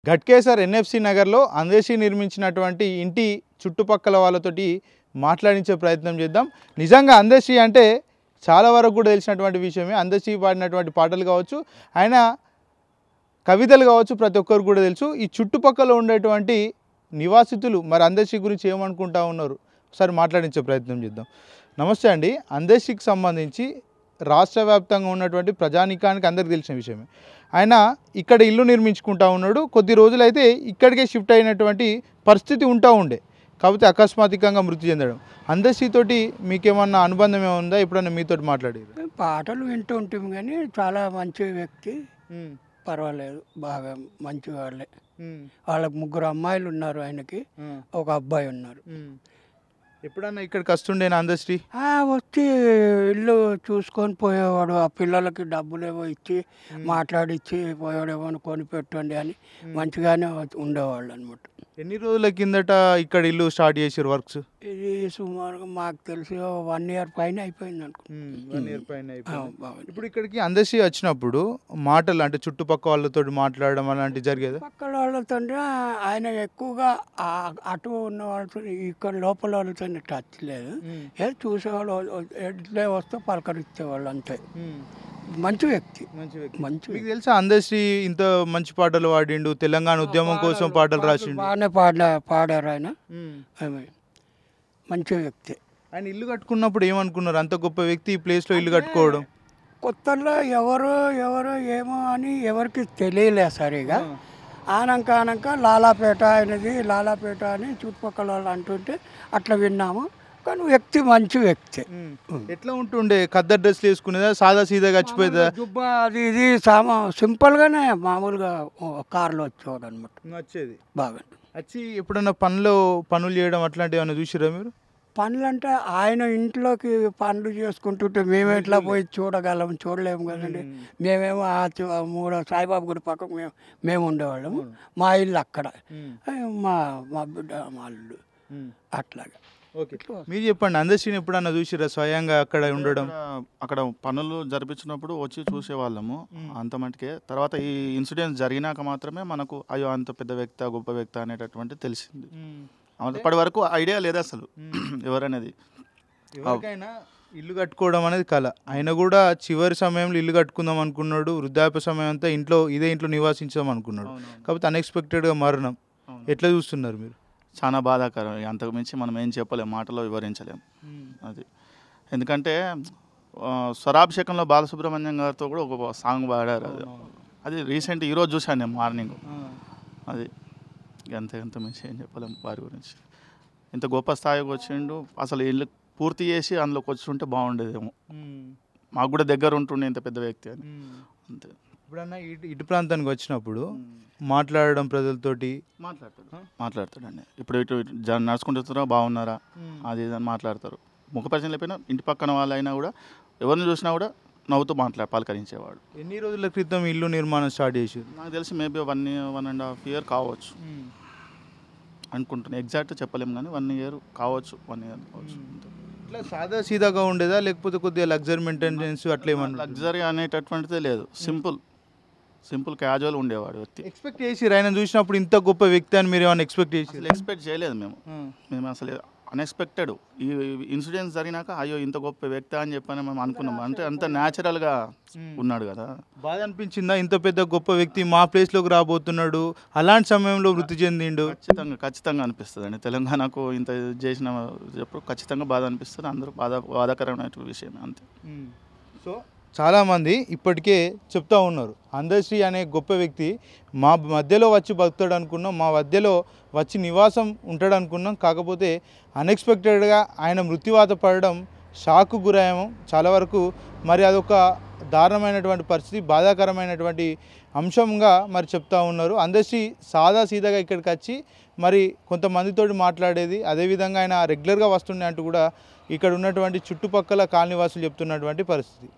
Ghatkesar NFC నగర్లో అందేశీ నిర్మించినటువంటి ఇంటి చుట్టుపక్కల వాళ్ళతోటి మాట్లాడించే ప్రయత్నం చేద్దాం. నిజంగా అందేశీ అంటే చాలా వరకు కూడా తెలిసినటువంటి విషయమే. అందేశీ పాడినటువంటి పాటలు కావచ్చు, ఆయన కవితలు కావచ్చు, ప్రతి ఒక్కరు కూడా తెలుసు. ఈ చుట్టుపక్కల ఉండేటువంటి నివాసితులు మరి అందేశీ గురించి ఏమనుకుంటా ఉన్నారు ఒకసారి మాట్లాడించే ప్రయత్నం చేద్దాం. నమస్తే అండి. అందేశీకి సంబంధించి రాష్ట్ర వ్యాప్తంగా ఉన్నటువంటి ప్రజానీకానికి అందరికీ తెలిసిన విషయమే. ఆయన ఇక్కడ ఇల్లు నిర్మించుకుంటా ఉన్నాడు. కొద్ది రోజులైతే ఇక్కడికే షిఫ్ట్ అయినటువంటి పరిస్థితి ఉండే, కాకపోతే అకస్మాత్తుగా మృతి చెందడం. అందేశీతోటి మీకేమన్నా అనుబంధం ఏముందా? ఎప్పుడన్నా మీతోటి మాట్లాడారు? పాటలు వింటూ ఉంటాం కానీ చాలా మంచి వ్యక్తి, పర్వాలేదు, బాగా మంచి వాళ్ళే. వాళ్ళకి 3 అమ్మాయిలు ఉన్నారు, ఆయనకి ఒక అబ్బాయి ఉన్నారు. ఎప్పుడన్నా ఇక్కడికి వస్తుండేనా అందేశీ? వచ్చి ఇల్లు చూసుకొని పోయేవాడు. ఆ పిల్లలకి డబ్బులేవో ఇచ్చి మాట్లాడిచ్చి పోయేవాడేమో కొని పెట్టండి అని మంచిగానే ఉండేవాళ్ళు అనమాట. ఎన్ని రోజుల కిందట ఇక్కడ ఇల్లు స్టార్ట్ చేసారు వర్క్స్? ఇది సుమారుగా మాకు తెలిసి 1 ఇయర్ పైన అయిపోయింది అనుకో. 1 ఇయర్ పైన అయిపోయింది. ఇప్పుడు ఇక్కడికి అందేశీ వచ్చినప్పుడు మాటలు అంటే చుట్టుపక్కల వాళ్ళతో మాట్లాడడం అలాంటివి జరిగేది? పక్కల వాళ్ళతో ఆయన ఎక్కువగా అటు ఉన్న వాళ్ళతో, ఇక్కడ లోపల వాళ్ళతో టచ్ లేదు. ఏదో చూసేవాళ్ళు, ఎట్లే వస్తే పలకరించేవాళ్ళు అంతే. మంచి వ్యక్తి. మీకు తెలుసా అందేశీ ఇంత మంచి పాటలు పాడిండు, తెలంగాణ ఉద్యమం కోసం పాటలు రాసిండు? బాగానే పాడారు ఆయన. మంచి వ్యక్తి. ఆయన ఇల్లు కట్టుకున్నప్పుడు ఏమనుకున్నారు? అంత గొప్ప వ్యక్తి ఈ ప్లేస్లో ఇల్లు కట్టుకోవడం. కొత్తలో ఎవరు ఏమో అని ఎవరికి తెలియలే సరిగా. ఆనంక లాలాపేట ఆయనది, లాలాపేట అని చుట్టుపక్కల వాళ్ళు అంటుంటే అట్లా విన్నాము. కానీ వ్యక్తి మంచి వ్యక్తి. ఎట్లా ఉంటుండే? ఖద్దరు డ్రెస్లు వేసుకునేదా, సాదా సీదా గచ్చిపోయేదా? జుబ్బా అది ఇది సింపుల్గానే మామూలుగా కార్లో వచ్చేవాడు అనమాట. వచ్చేది బాగా. వచ్చి ఎప్పుడన్నా పనులు చేయడం అట్లాంటివి ఏమైనా చూసిరా మీరు? పనులు అంటే ఆయన ఇంట్లోకి పనులు చేసుకుంటుంటే మేము ఎట్లా పోయి చూడలేము కదండి. మేమేమో 3 సాయిబాబు గుడి పక్కకు మేము ఉండేవాళ్ళము. మా ఇల్లు అక్కడ, మా బిడ్డ మా ఇల్లు అట్లాగా. ఓకే, మీరు చెప్పండి, అందేశీని ఎప్పుడన్నా చూసిరా స్వయంగా అక్కడ ఉండడం? అక్కడ పనులు జరిపించినప్పుడు వచ్చి చూసేవాళ్ళము అంత మటుకే. తర్వాత ఈ ఇన్సిడెంట్ జరిగినాక మాత్రమే మనకు అయ్యో అంత పెద్ద వ్యక్తి, గొప్ప వ్యక్తి అనేటటువంటి తెలిసింది. అప్పటి వరకు ఐడియా లేదు అసలు ఎవరనేది. ఎవరికైనా ఇల్లు కట్టుకోవడం అనేది కళ. ఆయన కూడా చివరి సమయంలో ఇల్లు కట్టుకుందాం అనుకున్నాడు. వృద్ధాప్య సమయం అంతా ఇదే ఇంట్లో నివాసించాం అనుకున్నాడు. కాకపోతే అన్ఎక్స్పెక్టెడ్గా మరణం. ఎట్లా చూస్తున్నారు మీరు? చాలా బాధాకరం. అంతకు మించి మనం ఏం చెప్పలేము, మాటలో వివరించలేము అది. ఎందుకంటే స్వరాభిషేకంలో బాలసుబ్రహ్మణ్యం గారితో కూడా ఒక సాంగ్ పాడారు. అది రీసెంట్ ఈరోజు చూశాను నేను మార్నింగ్. అది ఎంత మించి ఏం చెప్పలేము వారి గురించి. ఇంత గొప్ప స్థాయికి వచ్చిండు. అసలు ఇల్లు పూర్తి చేసి అందులోకి వచ్చి ఉంటే బాగుండేదేమో. మాకు కూడా దగ్గర ఉంటుండే ఇంత పెద్ద వ్యక్తి అని. అంతే. ఇప్పుడన్నా ఇటు ప్రాంతానికి వచ్చినప్పుడు మాట్లాడడం ప్రజలతోటి మాట్లాడతాడండి. ఇప్పుడు ఇటు నడుచుకుంటున్నారా, బాగున్నారా, అది ఇది అని మాట్లాడతారు. ముఖపరిచయం లేకపోయినా ఇంటి పక్కన వాళ్ళైనా కూడా ఎవరిని చూసినా కూడా నవ్వుతూ పలకరించేవాడు. ఎన్ని రోజుల క్రితం ఇల్లు నిర్మాణం స్టార్ట్ చేసి? నాకు తెలిసి మేబీ 1.5 ఇయర్ కావచ్చు అనుకుంటున్నాను. ఎగ్జాక్ట్ చెప్పలేము కానీ 1 ఇయర్ కావచ్చు, 1 ఇయర్ కావచ్చు. ఇట్లా సాదా సీదాగా ఉండేదా, లేకపోతే కొద్దిగా లగ్జరీ మెయింటెనెన్స్ అట్లా ఏమన్నా? లగ్జరీ అనేటటువంటిదే లేదు, సింపుల్ క్యాజువల్ ఉండేవాడు వ్యక్తి. ఎక్స్పెక్ట్ చేసిరు ఆయన చూసినప్పుడు ఇంత గొప్ప వ్యక్తి అని మీరు ఏమైనా ఎక్స్పెక్ట్ చేసి? ఎక్స్పెక్ట్ చేయలేదు మేము అసలు. అన్ఎక్స్పెక్టెడ్. ఈ ఇన్సిడెంట్స్ జరిగినాక అయ్యో ఇంత గొప్ప వ్యక్తి అని చెప్పని మేము అనుకున్నాం. అంటే అంత న్యాచురల్గా ఉన్నాడు కదా. బాధ అనిపించిందా? ఇంత పెద్ద గొప్ప వ్యక్తి మా ప్లేస్లోకి రాబోతున్నాడు, అలాంటి సమయంలో మృతి చెందిండు? ఖచ్చితంగా అనిపిస్తుంది అండి. తెలంగాణకు ఇంత చేసిన చెప్పు ఖచ్చితంగా బాధ అనిపిస్తుంది. అందరూ బాధాకరమైన విషయం అంతే. సో చాలామంది ఇప్పటికే చెప్తా ఉన్నారు, అందేశీ అనే గొప్ప వ్యక్తి మా మధ్యలో వచ్చి బతుకుతాడు అనుకున్నాం, మా మధ్యలో వచ్చి నివాసం ఉంటాడు అనుకున్నాం. కాకపోతే అన్ఎక్స్పెక్టెడ్గా ఆయన మృత్యువాత పడడం షాక్కు గురయ్యాము చాలా వరకు. మరి అదొక దారుణమైనటువంటి పరిస్థితి, బాధాకరమైనటువంటి అంశంగా మరి చెప్తా ఉన్నారు. అందేశీ సాదా సీదాగా ఇక్కడికి వచ్చి మరి కొంతమందితో మాట్లాడేది, అదేవిధంగా ఆయన రెగ్యులర్గా వస్తుండే అంటూ కూడా ఇక్కడ ఉన్నటువంటి చుట్టుపక్కల కాలనీవాసులు చెప్తున్నటువంటి పరిస్థితి.